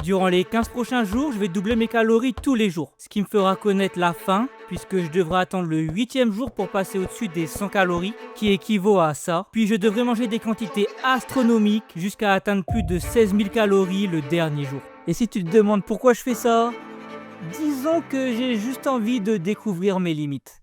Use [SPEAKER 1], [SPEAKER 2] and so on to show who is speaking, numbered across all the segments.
[SPEAKER 1] Durant les 15 prochains jours, je vais doubler mes calories tous les jours, ce qui me fera connaître la faim, puisque je devrais attendre le 8e jour pour passer au-dessus des 100 calories, qui équivaut à ça. Puis je devrais manger des quantités astronomiques jusqu'à atteindre plus de 16 000 calories le dernier jour. Et si tu te demandes pourquoi je fais ça, disons que j'ai juste envie de découvrir mes limites.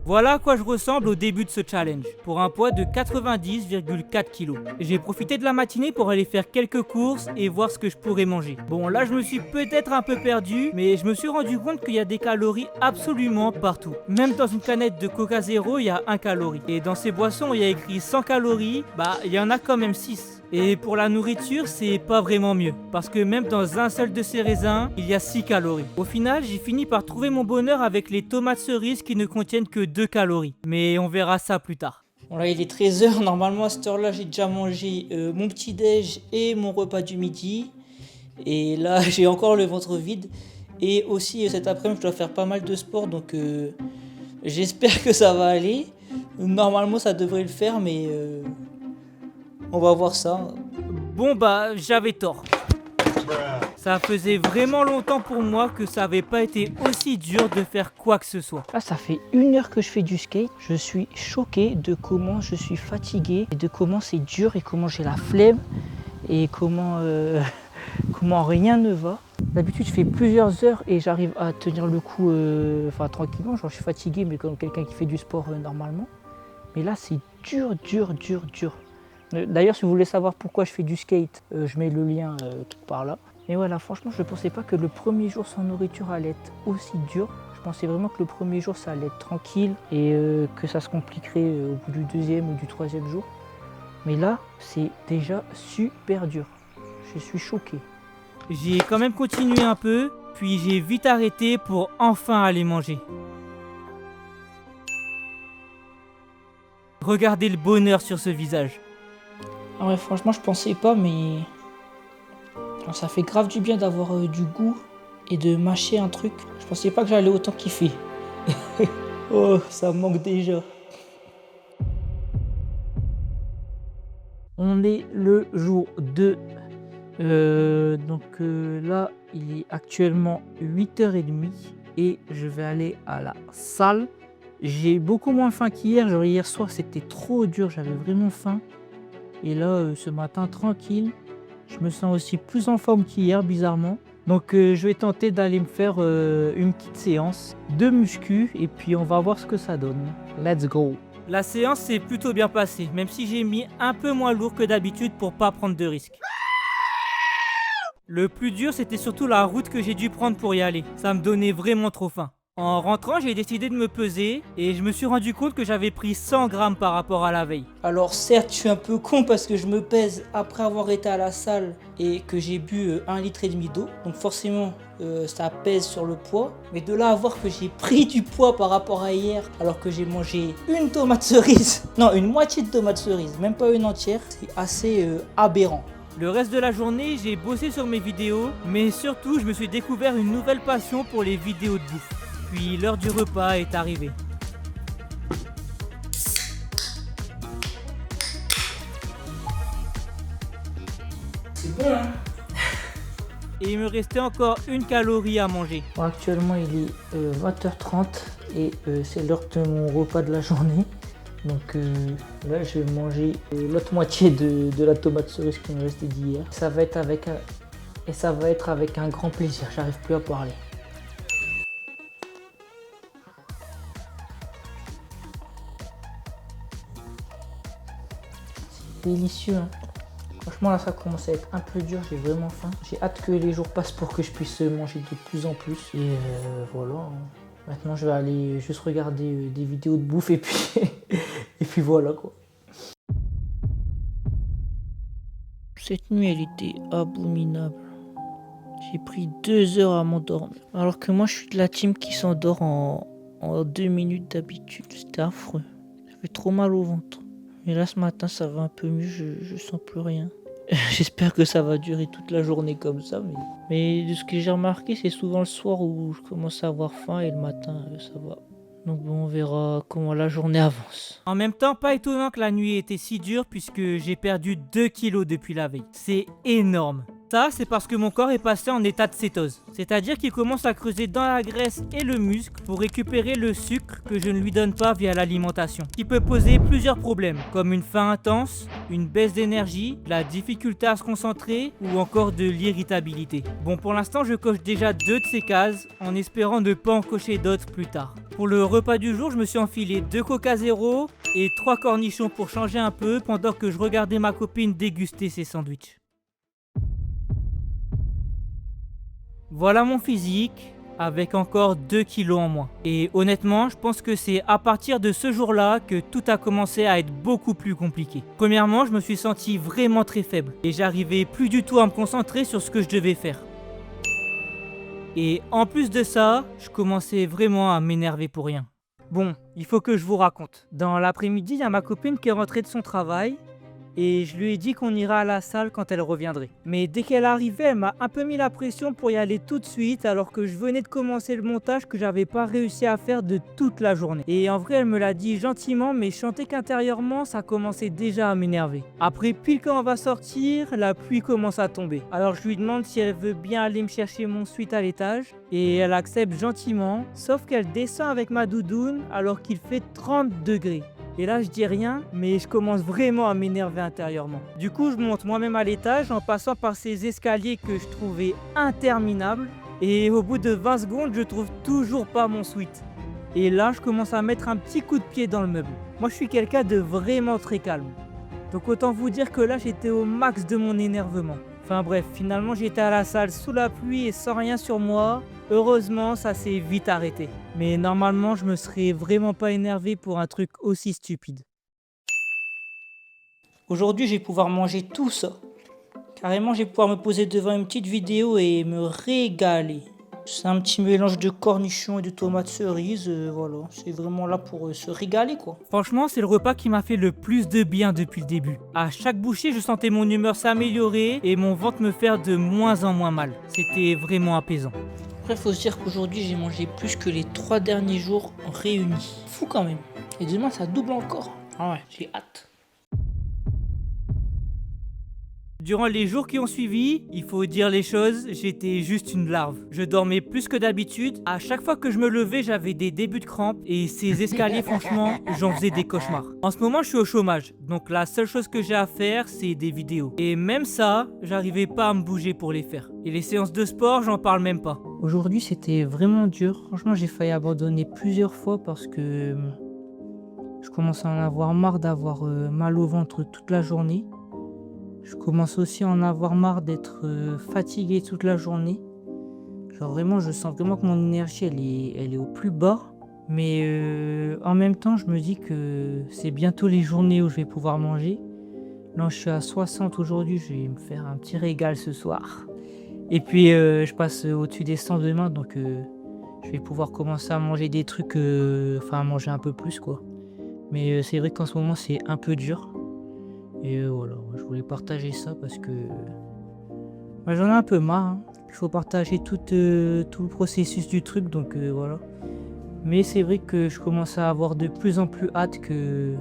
[SPEAKER 1] Voilà à quoi je ressemble au début de ce challenge, pour un poids de 90,4 kg. J'ai profité de la matinée pour aller faire quelques courses et voir ce que je pourrais manger. Bon, là je me suis peut-être un peu perdu, mais je me suis rendu compte qu'il y a des calories absolument partout. Même dans une canette de Coca Zéro, il y a 1 calorie. Et dans ces boissons, il y a écrit 100 calories, bah il y en a quand même 6. Et pour la nourriture, c'est pas vraiment mieux, parce que même dans un seul de ces raisins, il y a 6 calories. Au final, j'ai fini par trouver mon bonheur avec les tomates cerises qui ne contiennent que 2 calories. Mais on verra ça plus tard.
[SPEAKER 2] Bon là il est 13h, normalement à cette heure là j'ai déjà mangé mon petit déj et mon repas du midi. Et là j'ai encore le ventre vide. Et aussi cet après-midi je dois faire pas mal de sport, donc j'espère que ça va aller. Normalement ça devrait le faire, mais on va voir ça.
[SPEAKER 1] Bon bah, j'avais tort. Ça faisait vraiment longtemps pour moi que ça avait pas été aussi dur de faire quoi que ce soit.
[SPEAKER 2] Là ça fait 1 heure que je fais du skate. Je suis choqué de comment je suis fatigué, et de comment c'est dur et comment j'ai la flemme et comment rien ne va. D'habitude je fais plusieurs heures et j'arrive à tenir le coup tranquillement, genre je suis fatigué mais comme quelqu'un qui fait du sport normalement. Mais là c'est dur. D'ailleurs si vous voulez savoir pourquoi je fais du skate, je mets le lien quelque part là. Mais voilà, franchement je ne pensais pas que le premier jour sans nourriture allait être aussi dur. Je pensais vraiment que le premier jour ça allait être tranquille et que ça se compliquerait au bout du 2e ou du 3e jour. Mais là c'est déjà super dur. Je suis choqué.
[SPEAKER 1] J'ai quand même continué un peu, puis j'ai vite arrêté pour enfin aller manger. Regardez le bonheur sur ce visage.
[SPEAKER 2] Ah ouais, franchement je pensais pas, mais ça fait grave du bien d'avoir du goût et de mâcher un truc. Je pensais pas que j'allais autant kiffer. Oh, ça me manque déjà. On est le jour 2. Là, il est actuellement 8h30 et je vais aller à la salle. J'ai beaucoup moins faim qu'hier. Genre hier soir, c'était trop dur. J'avais vraiment faim. Et là, ce matin, tranquille. Je me sens aussi plus en forme qu'hier, bizarrement. Donc je vais tenter d'aller me faire une petite séance de muscu et puis on va voir ce que ça donne. Let's go!
[SPEAKER 1] La séance s'est plutôt bien passée, même si j'ai mis un peu moins lourd que d'habitude pour pas prendre de risques. Le plus dur, c'était surtout la route que j'ai dû prendre pour y aller. Ça me donnait vraiment trop faim. En rentrant, j'ai décidé de me peser et je me suis rendu compte que j'avais pris 100 grammes par rapport à la veille. Alors certes, je suis un peu con parce que je me pèse après avoir été à la salle et que j'ai bu 1,5 litre d'eau. Donc forcément, ça pèse sur le poids. Mais de là à voir que j'ai pris du poids par rapport à hier alors que j'ai mangé une tomate cerise, non, une moitié de tomate cerise, même pas une entière, c'est assez aberrant. Le reste de la journée, j'ai bossé sur mes vidéos, mais surtout, je me suis découvert une nouvelle passion pour les vidéos de bouffe. Puis l'heure du repas est arrivée.
[SPEAKER 2] C'est bon, hein?
[SPEAKER 1] Et il me restait encore 1 calorie à manger.
[SPEAKER 2] Bon, actuellement, il est 20h30 et c'est l'heure de mon repas de la journée. Donc là, je vais manger l'autre moitié de la tomate cerise qui me restait d'hier. Ça va être avec un grand plaisir. J'arrive plus à parler. C'est délicieux, hein. Franchement, là, ça commence à être un peu dur. J'ai vraiment faim. J'ai hâte que les jours passent pour que je puisse manger de plus en plus. Et voilà, hein. Maintenant, je vais aller juste regarder des vidéos de bouffe et puis, et puis voilà quoi. Cette nuit, elle était abominable. J'ai pris 2 heures à m'endormir. Alors que moi, je suis de la team qui s'endort en 2 minutes d'habitude. C'était affreux. J'avais trop mal au ventre. Mais là, ce matin, ça va un peu mieux. Je sens plus rien. J'espère que ça va durer toute la journée comme ça. Mais de ce que j'ai remarqué, c'est souvent le soir où je commence à avoir faim et le matin, ça va. Donc bon, on verra comment la journée avance.
[SPEAKER 1] En même temps, pas étonnant que la nuit était si dure puisque j'ai perdu 2 kilos depuis la veille. C'est énorme. Ça, c'est parce que mon corps est passé en état de cétose. C'est-à-dire qu'il commence à creuser dans la graisse et le muscle pour récupérer le sucre que je ne lui donne pas via l'alimentation. Qui peut poser plusieurs problèmes, comme une faim intense, une baisse d'énergie, la difficulté à se concentrer ou encore de l'irritabilité. Bon, pour l'instant, je coche déjà 2 de ces cases en espérant ne pas en cocher d'autres plus tard. Pour le repas du jour, je me suis enfilé 2 Coca Zéro et 3 cornichons pour changer un peu pendant que je regardais ma copine déguster ses sandwichs. Voilà mon physique, avec encore 2 kilos en moins. Et honnêtement, je pense que c'est à partir de ce jour-là que tout a commencé à être beaucoup plus compliqué. Premièrement, je me suis senti vraiment très faible et j'arrivais plus du tout à me concentrer sur ce que je devais faire. Et en plus de ça, je commençais vraiment à m'énerver pour rien. Bon, il faut que je vous raconte. Dans l'après-midi, il y a ma copine qui est rentrée de son travail. Et je lui ai dit qu'on ira à la salle quand elle reviendrait. Mais dès qu'elle arrivait, elle m'a un peu mis la pression pour y aller tout de suite alors que je venais de commencer le montage que j'avais pas réussi à faire de toute la journée. Et en vrai, elle me l'a dit gentiment, mais je sentais qu'intérieurement, ça commençait déjà à m'énerver. Après, pile quand on va sortir, la pluie commence à tomber. Alors je lui demande si elle veut bien aller me chercher mon sweat à l'étage. Et elle accepte gentiment, sauf qu'elle descend avec ma doudoune alors qu'il fait 30 degrés. Et là, je dis rien, mais je commence vraiment à m'énerver intérieurement. Du coup, je monte moi-même à l'étage en passant par ces escaliers que je trouvais interminables. Et au bout de 20 secondes, je trouve toujours pas mon sweat. Et là, je commence à mettre un petit coup de pied dans le meuble. Moi, je suis quelqu'un de vraiment très calme. Donc autant vous dire que là, j'étais au max de mon énervement. Enfin bref, finalement, j'étais à la salle sous la pluie et sans rien sur moi. Heureusement, ça s'est vite arrêté. Mais normalement, je me serais vraiment pas énervé pour un truc aussi stupide. Aujourd'hui, je vais pouvoir manger tout ça. Carrément, je vais pouvoir me poser devant une petite vidéo et me régaler. C'est un petit mélange de cornichons et de tomates cerises, voilà. C'est vraiment là pour se régaler, quoi. Franchement, c'est le repas qui m'a fait le plus de bien depuis le début. À chaque bouchée, je sentais mon humeur s'améliorer et mon ventre me faire de moins en moins mal. C'était vraiment apaisant. Après, il faut se dire qu'aujourd'hui, j'ai mangé plus que les 3 derniers jours réunis. Fou quand même. Et demain, ça double encore. Ah ouais, j'ai hâte. Durant les jours qui ont suivi, il faut dire les choses, j'étais juste une larve. Je dormais plus que d'habitude. À chaque fois que je me levais, j'avais des débuts de crampes. Et ces escaliers, franchement, j'en faisais des cauchemars. En ce moment, je suis au chômage. Donc la seule chose que j'ai à faire, c'est des vidéos. Et même ça, j'arrivais pas à me bouger pour les faire. Et les séances de sport, j'en parle même pas. Aujourd'hui, c'était vraiment dur. Franchement, j'ai failli abandonner plusieurs fois parce que je commence à en avoir marre d'avoir mal au ventre toute la journée. Je commence aussi à en avoir marre d'être fatigué toute la journée. Genre vraiment, je sens vraiment que mon énergie, elle est au plus bas. Mais en même temps, je me dis que c'est bientôt les journées où je vais pouvoir manger. Là, je suis à 60 aujourd'hui, je vais me faire un petit régal ce soir. Et puis, je passe au-dessus des 100 demain, donc je vais pouvoir commencer à manger des trucs, enfin à manger un peu plus, quoi. Mais c'est vrai qu'en ce moment, c'est un peu dur. Et voilà, je voulais partager ça parce que j'en ai un peu marre. Hein. Il faut partager tout le processus du truc, donc voilà. Mais c'est vrai que je commence à avoir de plus en plus hâte que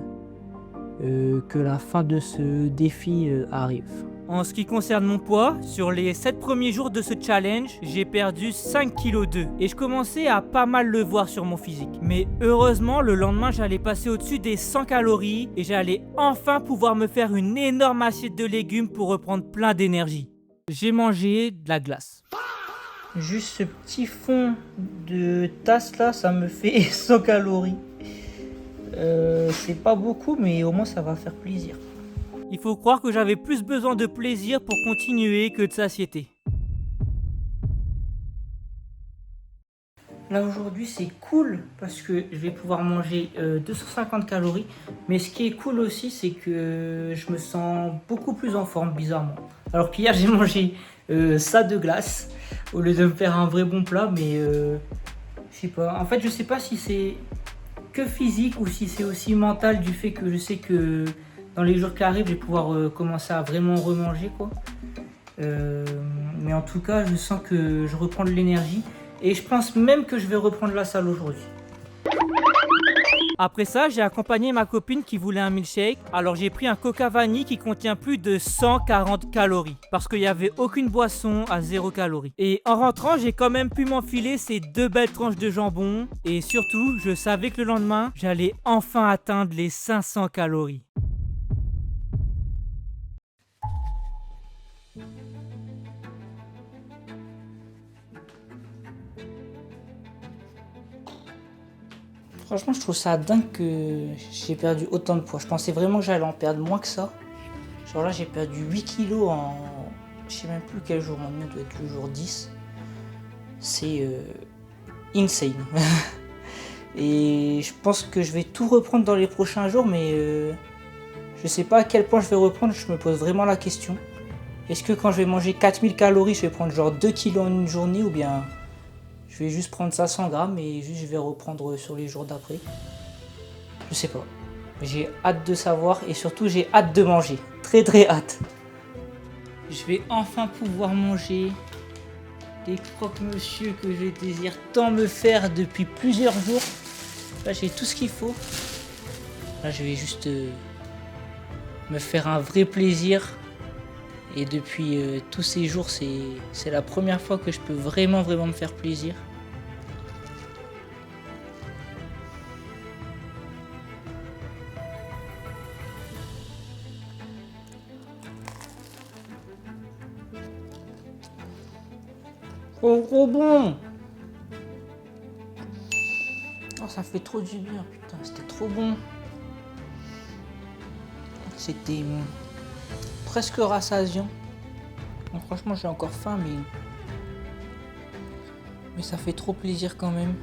[SPEAKER 1] la fin de ce défi arrive. En ce qui concerne mon poids, sur les 7 premiers jours de ce challenge, j'ai perdu 5,2 kg et je commençais à pas mal le voir sur mon physique. Mais heureusement, le lendemain, j'allais passer au-dessus des 100 calories et j'allais enfin pouvoir me faire une énorme assiette de légumes pour reprendre plein d'énergie. J'ai mangé de la glace. Juste ce petit fond de tasse là, ça me fait 100 calories. C'est pas beaucoup, mais au moins ça va faire plaisir. Il faut croire que j'avais plus besoin de plaisir pour continuer que de satiété. Là aujourd'hui c'est cool parce que je vais pouvoir manger 250 calories. Mais ce qui est cool aussi c'est que je me sens beaucoup plus en forme bizarrement. Alors qu'hier j'ai mangé ça de glace au lieu de me faire un vrai bon plat. Mais je sais pas. En fait je sais pas si c'est que physique ou si c'est aussi mental du fait que je sais que dans les jours qui arrivent, je vais pouvoir commencer à vraiment remanger, quoi. Mais en tout cas, je sens que je reprends de l'énergie. Et je pense même que je vais reprendre la salle aujourd'hui. Après ça, j'ai accompagné ma copine qui voulait un milkshake. Alors j'ai pris un Coca vanille qui contient plus de 140 calories. Parce qu'il n'y avait aucune boisson à 0 calories. Et en rentrant, j'ai quand même pu m'enfiler ces 2 belles tranches de jambon. Et surtout, je savais que le lendemain, j'allais enfin atteindre les 500 calories.
[SPEAKER 2] Franchement, je trouve ça dingue que j'ai perdu autant de poids. Je pensais vraiment que j'allais en perdre moins que ça. Genre là, j'ai perdu 8 kilos en... Je sais même plus quel jour, maintenant doit être le jour 10. C'est insane. Et je pense que je vais tout reprendre dans les prochains jours, mais je sais pas à quel point je vais reprendre, je me pose vraiment la question. Est-ce que quand je vais manger 4000 calories, je vais prendre genre 2 kilos en une journée, ou bien je vais juste prendre ça 100 grammes et juste je vais reprendre sur les jours d'après? Je sais pas. J'ai hâte de savoir et surtout j'ai hâte de manger. Très très hâte. Je vais enfin pouvoir manger des croque-monsieur que je désire tant me faire depuis plusieurs jours. Là j'ai tout ce qu'il faut. Là je vais juste me faire un vrai plaisir. Et depuis tous ces jours, c'est la première fois que je peux vraiment me faire plaisir. Oh, trop bon! Oh, ça fait trop du bien, putain, c'était trop bon. C'était presque rassasiant. Bon, franchement, j'ai encore faim, mais ça fait trop plaisir quand même.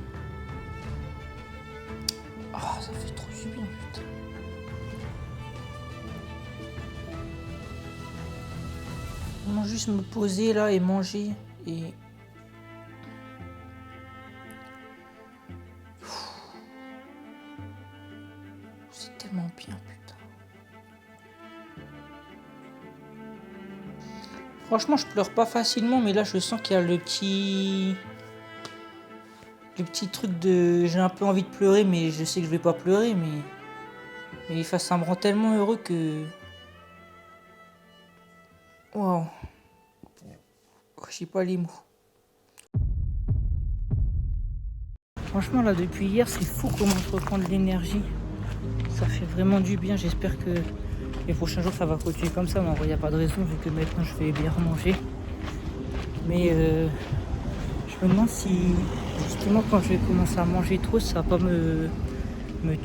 [SPEAKER 2] Ah, ça fait trop du bien, putain. Vraiment juste me poser là et manger et... C'est tellement bien, putain. Franchement, je pleure pas facilement, mais là, je sens qu'il y a le petit truc de... J'ai un peu envie de pleurer, mais je sais que je vais pas pleurer, mais ça me rend tellement heureux que... Waouh. Je sais pas les mots. Franchement, là, depuis hier, c'est fou comment je reprends de l'énergie. Ça fait vraiment du bien. J'espère que les prochains jours, ça va continuer comme ça. Mais en vrai, il n'y a pas de raison, vu que maintenant, je vais bien manger. Mais je me demande si, justement, quand je vais commencer à manger trop, ça va pas me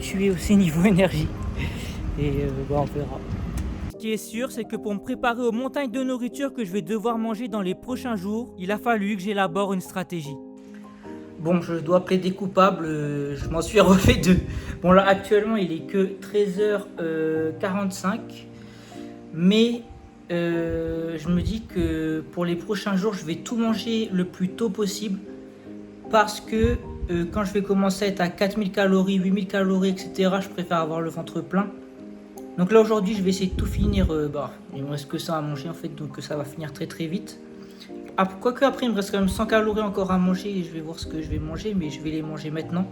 [SPEAKER 2] tuer aussi niveau énergie. Et on verra.
[SPEAKER 1] Ce qui est sûr, c'est que pour me préparer aux montagnes de nourriture que je vais devoir manger dans les prochains jours, il a fallu que j'élabore une stratégie.
[SPEAKER 2] Bon, je dois plaider coupable, je m'en suis refait deux. Bon, là, actuellement, il est que 13h45. Mais je me dis que pour les prochains jours, je vais tout manger le plus tôt possible. Parce que quand je vais commencer à être à 4000 calories, 8000 calories, etc., je préfère avoir le ventre plein. Donc là, aujourd'hui, je vais essayer de tout finir. Il me reste que ça à manger, en fait, donc ça va finir très très vite. Quoique après il me reste quand même 100 calories encore à manger et je vais voir ce que je vais manger, mais je vais les manger maintenant.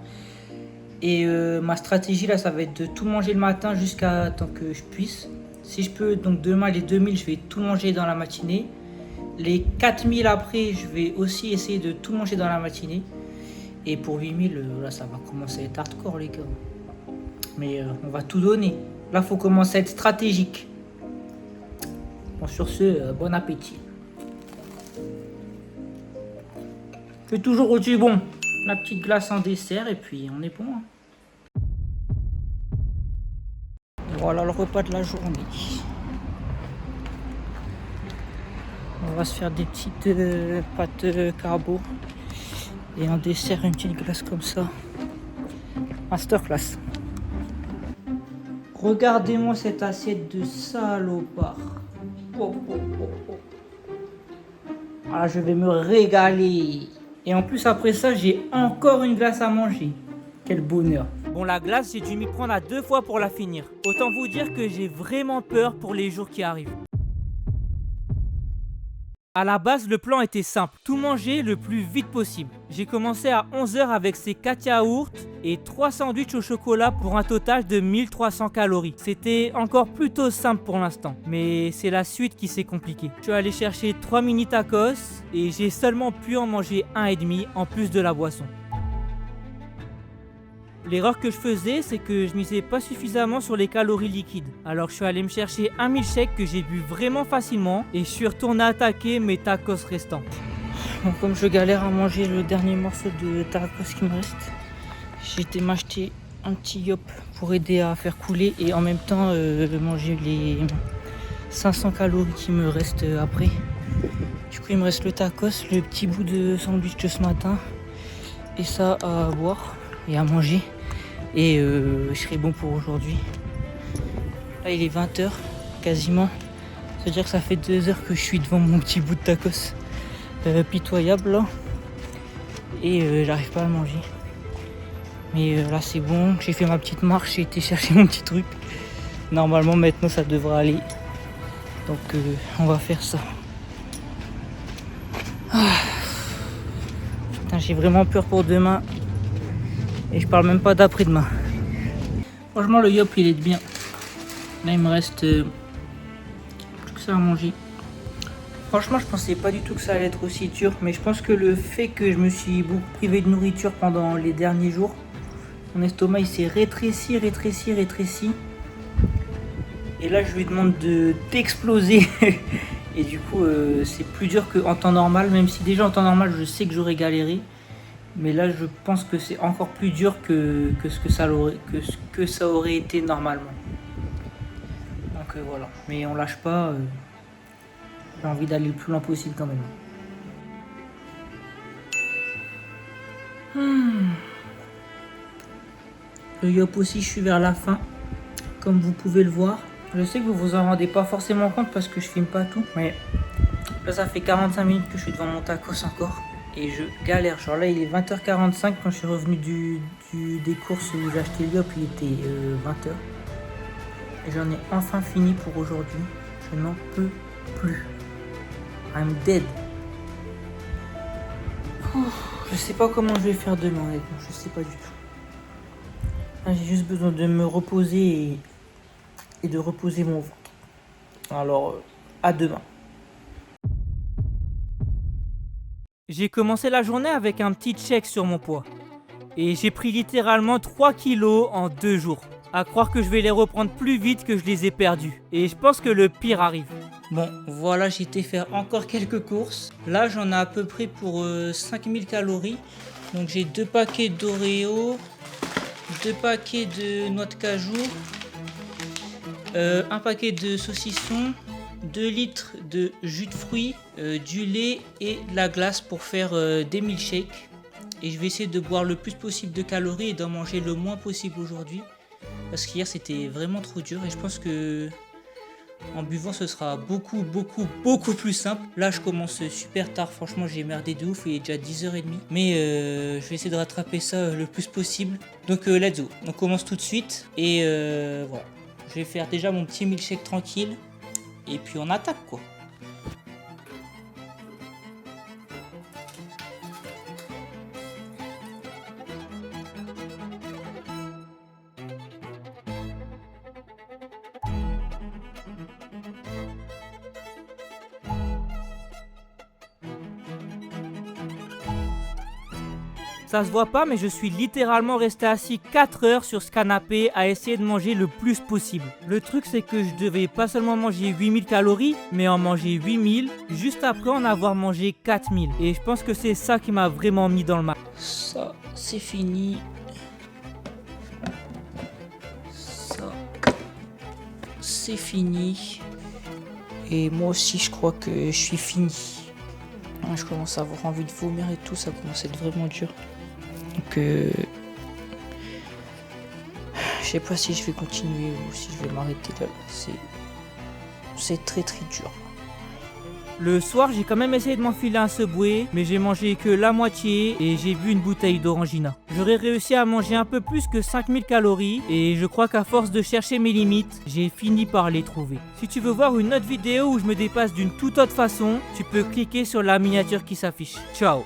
[SPEAKER 2] Et ma stratégie là, ça va être de tout manger le matin jusqu'à tant que je puisse. Si je peux, donc demain les 2000, je vais tout manger dans la matinée. Les 4000 après, je vais aussi essayer de tout manger dans la matinée. Et pour 8000, là ça va commencer à être hardcore les gars. Mais on va tout donner. Là faut commencer à être stratégique. Bon, sur ce, bon appétit. C'est toujours au-dessus, bon, la petite glace en dessert et puis on est bon. Hein. Voilà le repas de la journée. On va se faire des petites pâtes carbo et en dessert une petite glace comme ça. Masterclass. Regardez-moi cette assiette de salopard. Oh, oh, oh, oh. Ah, je vais me régaler. Et en plus, après ça, j'ai encore une glace à manger. Quel bonheur.
[SPEAKER 1] Bon, la glace, j'ai dû m'y prendre à 2 fois pour la finir. Autant vous dire que j'ai vraiment peur pour les jours qui arrivent. À la base, le plan était simple, tout manger le plus vite possible. J'ai commencé à 11 h avec ces 4 yaourts et 3 sandwichs au chocolat pour un total de 1300 calories. C'était encore plutôt simple pour l'instant, mais c'est la suite qui s'est compliquée. Je suis allé chercher 3 mini tacos et j'ai seulement pu en manger un et demi en plus de la boisson. L'erreur que je faisais, c'est que je misais pas suffisamment sur les calories liquides. Alors je suis allé me chercher un milkshake que j'ai bu vraiment facilement et je suis retourné attaquer mes tacos restants.
[SPEAKER 2] Bon, comme je galère à manger le dernier morceau de tacos qui me reste, j'ai été m'acheter un petit yop pour aider à faire couler et en même temps manger les 500 calories qui me restent après. Du coup il me reste le tacos, le petit bout de sandwich de ce matin et ça à boire et à manger et je serai bon pour aujourd'hui. Là il est 20 h quasiment, c'est à dire que ça fait 2 heures que je suis devant mon petit bout de tacos pitoyable là et j'arrive pas à le manger, mais là c'est bon, j'ai fait ma petite marche, j'ai été chercher mon petit truc, normalement maintenant ça devrait aller, donc on va faire ça. Putain, j'ai vraiment peur pour demain. Et je parle même pas d'après-demain. Franchement le yop il est bien. Là il me reste plus que ça à manger. Franchement je pensais pas du tout que ça allait être aussi dur. Mais je pense que le fait que je me suis beaucoup privé de nourriture pendant les derniers jours, mon estomac il s'est rétréci. Et là je lui demande d'exploser. Et du coup c'est plus dur qu'en temps normal. Même si déjà en temps normal je sais que j'aurais galéré. Mais là, je pense que c'est encore plus dur que ce que ça aurait été normalement. Donc voilà. Mais on lâche pas. J'ai envie d'aller le plus loin possible quand même. Le yop aussi, je suis vers la fin. Comme vous pouvez le voir. Je sais que vous vous en rendez pas forcément compte parce que je filme pas tout. Mais là, ça fait 45 minutes que je suis devant mon tacos encore. Et je galère, genre là il est 20 h 45 quand je suis revenu des courses où j'ai acheté le yop, il était 20 h. Et j'en ai enfin fini pour aujourd'hui. Je n'en peux plus. I'm dead. Je sais pas comment je vais faire demain, honnêtement, je sais pas du tout. Là, j'ai juste besoin de me reposer et de reposer mon ventre. Alors, à demain.
[SPEAKER 1] J'ai commencé la journée avec un petit check sur mon poids. Et j'ai pris littéralement 3 kilos en 2 jours. À croire que je vais les reprendre plus vite que je les ai perdus. Et je pense que le pire arrive.
[SPEAKER 2] Bon, voilà, j'ai été faire encore quelques courses. Là, j'en ai à peu près pour 5000 calories. Donc j'ai 2 paquets d'Oreo, 2 paquets de noix de cajou, un paquet de saucissons, 2 litres de jus de fruits, du lait et de la glace pour faire des milkshakes. Et je vais essayer de boire le plus possible de calories et d'en manger le moins possible aujourd'hui. Parce qu'hier c'était vraiment trop dur et je pense que en buvant ce sera beaucoup plus simple. Là je commence super tard, franchement j'ai merdé de ouf, il est déjà 10h30. Mais je vais essayer de rattraper ça le plus possible. Donc let's go, on commence tout de suite et voilà. Je vais faire déjà mon petit milkshake tranquille. Et puis on attaque quoi.
[SPEAKER 1] Ça se voit pas, mais je suis littéralement resté assis 4 heures sur ce canapé à essayer de manger le plus possible. Le truc c'est que je devais pas seulement manger 8000 calories, mais en manger 8000, juste après en avoir mangé 4000. Et je pense que c'est ça qui m'a vraiment mis dans le mal.
[SPEAKER 2] Ça, c'est fini. Ça, c'est fini. Et moi aussi je crois que je suis fini. Je commence à avoir envie de vomir et tout, ça commence à être vraiment dur. Donc je sais pas si je vais continuer ou si je vais m'arrêter là. C'est très dur.
[SPEAKER 1] Le soir, j'ai quand même essayé de m'enfiler un Subway, mais j'ai mangé que la moitié et j'ai bu une bouteille d'Orangina. J'aurais réussi à manger un peu plus que 5000 calories et je crois qu'à force de chercher mes limites, j'ai fini par les trouver. Si tu veux voir une autre vidéo où je me dépasse d'une toute autre façon, tu peux cliquer sur la miniature qui s'affiche. Ciao!